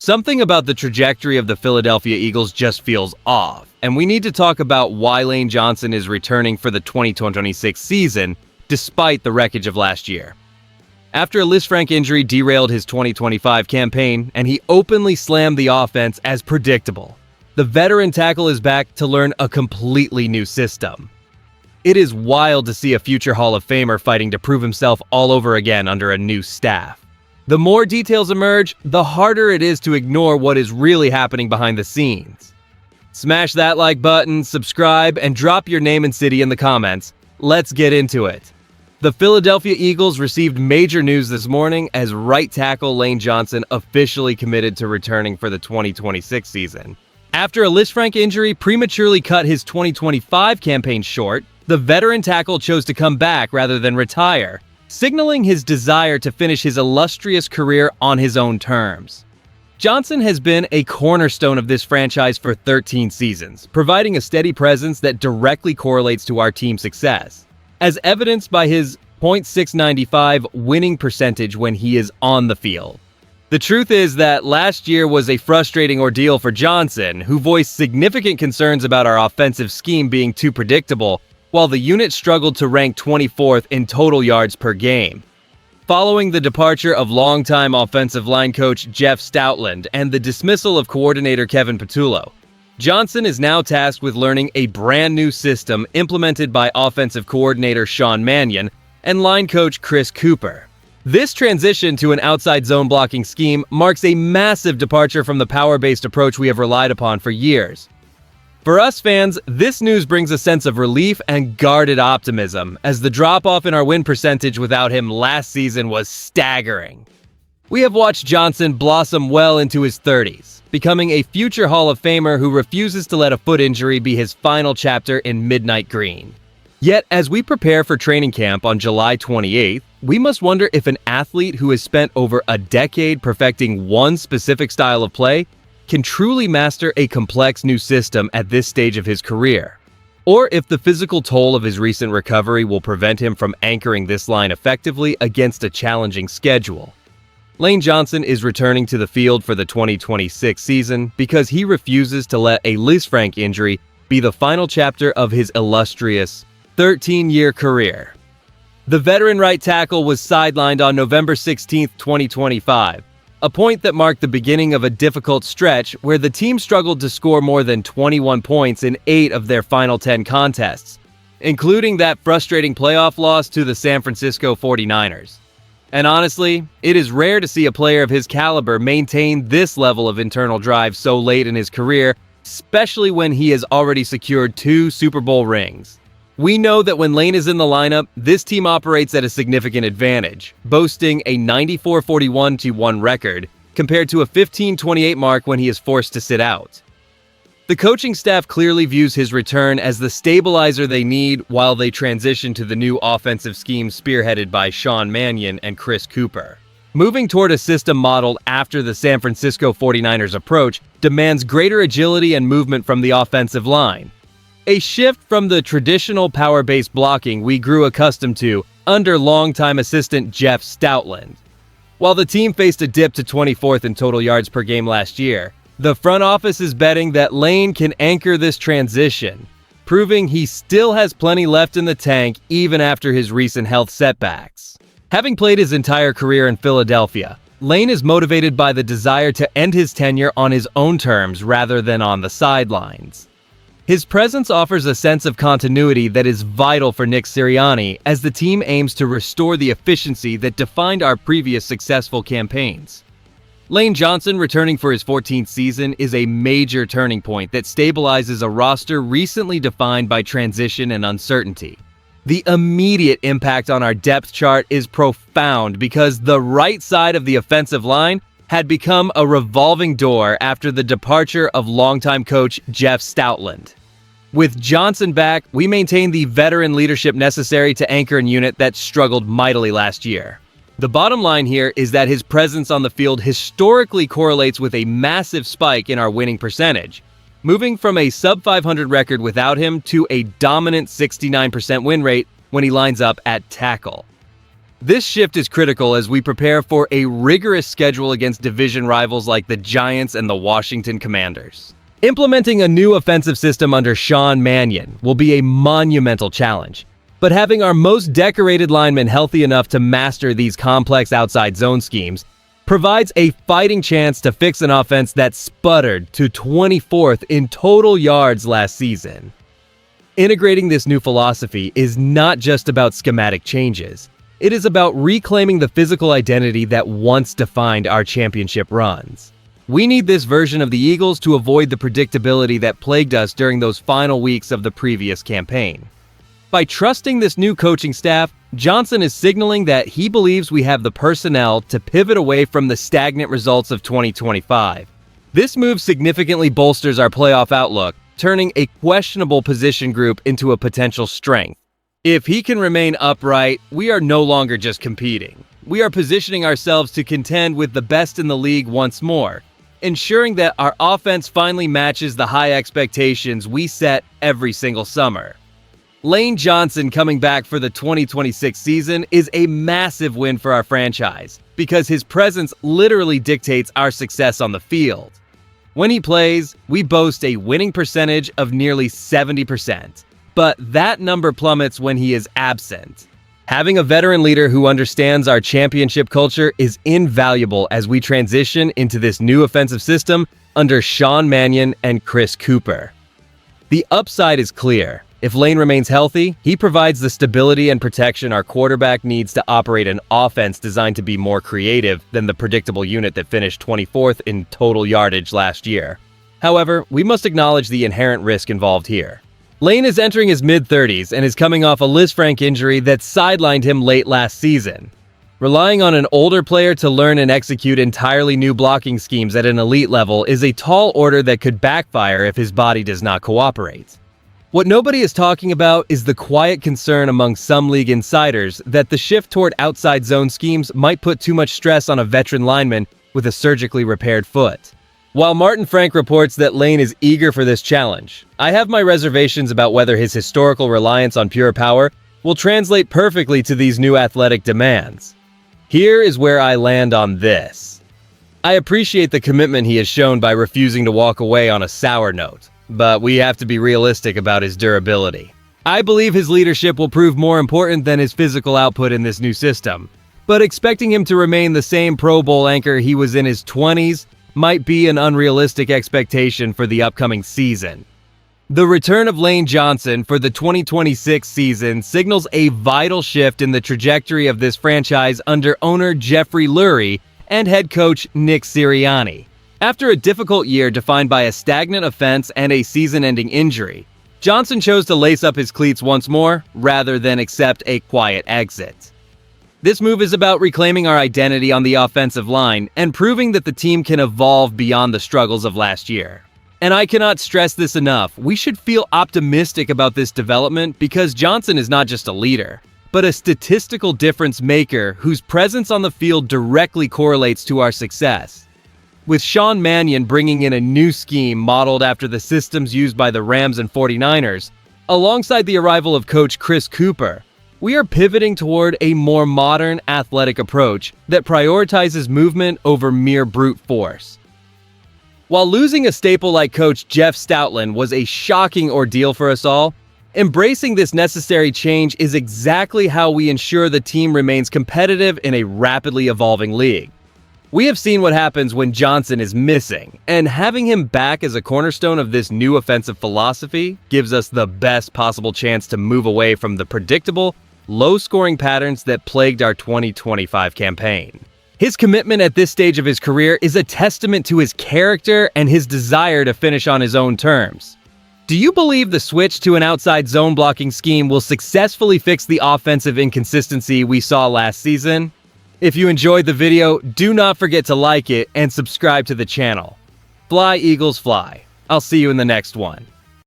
Something about the trajectory of the Philadelphia Eagles just feels off, and we need to talk about why Lane Johnson is returning for the 2026 season, despite the wreckage of last year. After a Lisfranc injury derailed his 2025 campaign, and he openly slammed the offense as predictable, the veteran tackle is back to learn a completely new system. It is wild to see a future Hall of Famer fighting to prove himself all over again under a new staff. The more details emerge, the harder it is to ignore what is really happening behind the scenes. Smash that like button, subscribe, and drop your name and city in the comments. Let's get into it. The Philadelphia Eagles received major news this morning as right tackle Lane Johnson officially committed to returning for the 2026 season. After a Lisfranc injury prematurely cut his 2025 campaign short, the veteran tackle chose to come back rather than retire, signaling his desire to finish his illustrious career on his own terms. Johnson has been a cornerstone of this franchise for 13 seasons, providing a steady presence that directly correlates to our team's success, as evidenced by his .695 winning percentage when he is on the field. The truth is that last year was a frustrating ordeal for Johnson, who voiced significant concerns about our offensive scheme being too predictable, while the unit struggled to rank 24th in total yards per game. Following the departure of longtime offensive line coach Jeff Stoutland and the dismissal of coordinator Kevin Patullo, Johnson is now tasked with learning a brand new system implemented by offensive coordinator Sean Mannion and line coach Chris Cooper. This transition to an outside zone blocking scheme marks a massive departure from the power-based approach we have relied upon for years. For us fans, this news brings a sense of relief and guarded optimism, as the drop-off in our win percentage without him last season was staggering. We have watched Johnson blossom well into his 30s, becoming a future Hall of Famer who refuses to let a foot injury be his final chapter in midnight green. Yet, as we prepare for training camp on July 28th, we must wonder if an athlete who has spent over a decade perfecting one specific style of play can truly master a complex new system at this stage of his career, or if the physical toll of his recent recovery will prevent him from anchoring this line effectively against a challenging schedule. Lane Johnson is returning to the field for the 2026 season because he refuses to let a Lisfranc injury be the final chapter of his illustrious 13-year career. The veteran right tackle was sidelined on November 16, 2025, a point that marked the beginning of a difficult stretch where the team struggled to score more than 21 points in 8 of their final 10 contests, including that frustrating playoff loss to the San Francisco 49ers. And honestly, it is rare to see a player of his caliber maintain this level of internal drive so late in his career, especially when he has already secured 2 Super Bowl rings. We know that when Lane is in the lineup, this team operates at a significant advantage, boasting a 94-41-1 record compared to a 15-28 mark when he is forced to sit out. The coaching staff clearly views his return as the stabilizer they need while they transition to the new offensive scheme spearheaded by Sean Mannion and Chris Cooper. Moving toward a system modeled after the San Francisco 49ers approach demands greater agility and movement from the offensive line, a shift from the traditional power-based blocking we grew accustomed to under longtime assistant Jeff Stoutland. While the team faced a dip to 24th in total yards per game last year, the front office is betting that Lane can anchor this transition, proving he still has plenty left in the tank even after his recent health setbacks. Having played his entire career in Philadelphia, Lane is motivated by the desire to end his tenure on his own terms rather than on the sidelines. His presence offers a sense of continuity that is vital for Nick Sirianni as the team aims to restore the efficiency that defined our previous successful campaigns. Lane Johnson returning for his 14th season is a major turning point that stabilizes a roster recently defined by transition and uncertainty. The immediate impact on our depth chart is profound because the right side of the offensive line had become a revolving door after the departure of longtime coach Jeff Stoutland. With Johnson back, we maintain the veteran leadership necessary to anchor a unit that struggled mightily last year. The bottom line here is that his presence on the field historically correlates with a massive spike in our winning percentage, moving from a sub-500 record without him to a dominant 69% win rate when he lines up at tackle. This shift is critical as we prepare for a rigorous schedule against division rivals like the Giants and the Washington Commanders. Implementing a new offensive system under Sean Mannion will be a monumental challenge, but having our most decorated linemen healthy enough to master these complex outside zone schemes provides a fighting chance to fix an offense that sputtered to 24th in total yards last season. Integrating this new philosophy is not just about schematic changes. It is about reclaiming the physical identity that once defined our championship runs. We need this version of the Eagles to avoid the predictability that plagued us during those final weeks of the previous campaign. By trusting this new coaching staff, Johnson is signaling that he believes we have the personnel to pivot away from the stagnant results of 2025. This move significantly bolsters our playoff outlook, turning a questionable position group into a potential strength. If he can remain upright, we are no longer just competing. We are positioning ourselves to contend with the best in the league once more, ensuring that our offense finally matches the high expectations we set every single summer. Lane Johnson coming back for the 2026 season is a massive win for our franchise because his presence literally dictates our success on the field. When he plays, we boast a winning percentage of nearly 70%, but that number plummets when he is absent. Having a veteran leader who understands our championship culture is invaluable as we transition into this new offensive system under Sean Mannion and Chris Cooper. The upside is clear. If Lane remains healthy, he provides the stability and protection our quarterback needs to operate an offense designed to be more creative than the predictable unit that finished 24th in total yardage last year. However, we must acknowledge the inherent risk involved here. Lane is entering his mid-30s and is coming off a Lisfranc injury that sidelined him late last season. Relying on an older player to learn and execute entirely new blocking schemes at an elite level is a tall order that could backfire if his body does not cooperate. What nobody is talking about is the quiet concern among some league insiders that the shift toward outside zone schemes might put too much stress on a veteran lineman with a surgically repaired foot. While Martin Frank reports that Lane is eager for this challenge, I have my reservations about whether his historical reliance on pure power will translate perfectly to these new athletic demands. Here is where I land on this. I appreciate the commitment he has shown by refusing to walk away on a sour note, but we have to be realistic about his durability. I believe his leadership will prove more important than his physical output in this new system, but expecting him to remain the same Pro Bowl anchor he was in his 20s might be an unrealistic expectation for the upcoming season. The return of Lane Johnson for the 2026 season signals a vital shift in the trajectory of this franchise under owner Jeffrey Lurie and head coach Nick Sirianni. After a difficult year defined by a stagnant offense and a season-ending injury, Johnson chose to lace up his cleats once more rather than accept a quiet exit. This move is about reclaiming our identity on the offensive line and proving that the team can evolve beyond the struggles of last year. And I cannot stress this enough, we should feel optimistic about this development because Johnson is not just a leader, but a statistical difference maker whose presence on the field directly correlates to our success. With Sean Mannion bringing in a new scheme modeled after the systems used by the Rams and 49ers, alongside the arrival of coach Chris Cooper, we are pivoting toward a more modern athletic approach that prioritizes movement over mere brute force. While losing a staple like coach Jeff Stoutland was a shocking ordeal for us all, embracing this necessary change is exactly how we ensure the team remains competitive in a rapidly evolving league. We have seen what happens when Johnson is missing, and having him back as a cornerstone of this new offensive philosophy gives us the best possible chance to move away from the predictable, low-scoring patterns that plagued our 2025 campaign. His commitment at this stage of his career is a testament to his character and his desire to finish on his own terms. Do you believe the switch to an outside zone blocking scheme will successfully fix the offensive inconsistency we saw last season? If you enjoyed the video, do not forget to like it and subscribe to the channel. Fly, Eagles, fly. I'll see you in the next one.